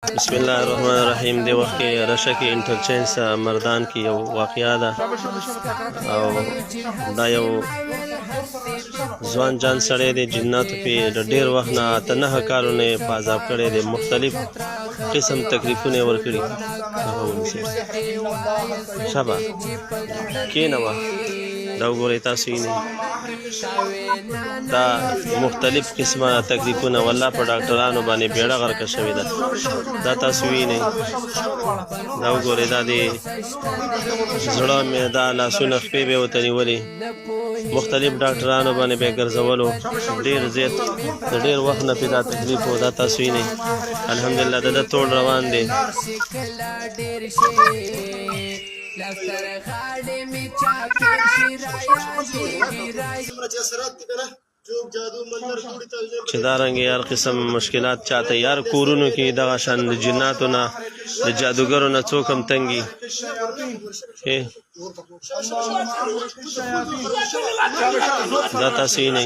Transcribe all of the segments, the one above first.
بسم الله الرحمن الرحیم. دی وخت کې رشه کې انټرچینج مردان کې یو واقعیا ده او دا یو ځوان جان سړی دی جناتو په ډېر وخت نه اته نهه کالونه یې په عذاب کړی دی، مختلف قسم تکلیفونه یې ورکړي. هغه ونیسئ شابه کښېنوه، دا وګورئ تاسو یې نه دا مختلف قسمه تکلیفونه والله په ډاکټرانو باندې بیړه غرقه شوې ده. دا تاسو وینئ، دا وګورئ، دا د زړه معده لاسونه خپې به یې ورته نیولې، مختلف ډاکټرانو باندې به یې ګرځولو، ډېر زیات د ډېر وخت نه پې دا تکلیف و. دا تاسو وینئ الحمدلله د ده توړ روان دی. چې دا رنګې هر قسم مشکلات چاته یار کورونو کې دغه شان د جناتو نه د جادوګرو نه څوک هم تنګي. دا تاسو یې نه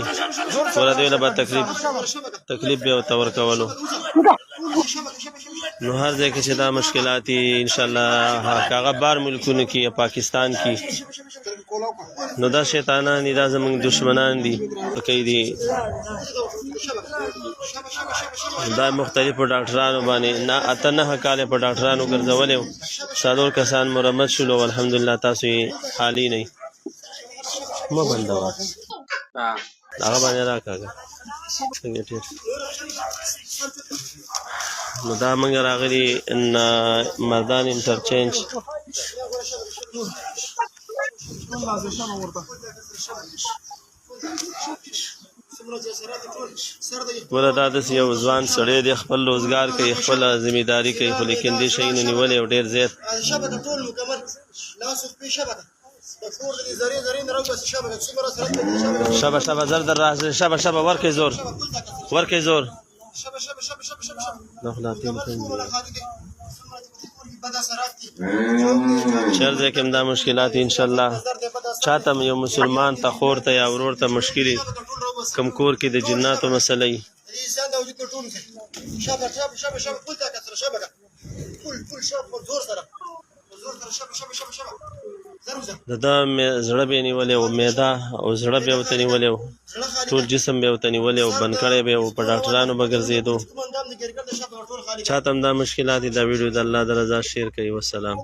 ګوره دوی له به تکلیف به ورته ورکولو. نو هر ځای کې چې دا مشکلات انشاءالله هغه بار ملکونو کې یا پاکستان کې نو دا شیطانان دي، دا زموږ دشمنان دي، پکې دي دا مختلفو ډاکټرانو باندې نه اته نهه کاله په ډاکټرانو ګرځولې، څلور کسان مرمت شولو. الحمدلله تاسو یې حالي نه مه بندوه، هغه باندې راکاږه. نو دا موږ راغلي مردان انټرچینج ګوره دا داسې یو ځوان سړی دی، خپل روزګار کوي، خپله ذمېداري کوي، خو لیکن دې شیونه نیولې او ډېر زیات شابه شابه زر در راځي، شابه شابه ورکړئ زور، ورکړئ زور. چهر ځای کې هم دا مشکلات انشاءالله چاته یو مسلمان ته خور ته یا ورور ته مشکلې کم کور کې د جناتو مسله وي د ده زړه به یې نیولی و، معده او زړه به یې ورته نیولی و، ټول جسم به یې ورته نیولی و، بند کړی به یې و، په ډاکټرانو به ګرځېدو. چاته هم دا مشکلات دي، دا ویډیو د الله د رضا شیر کوي. والسلام.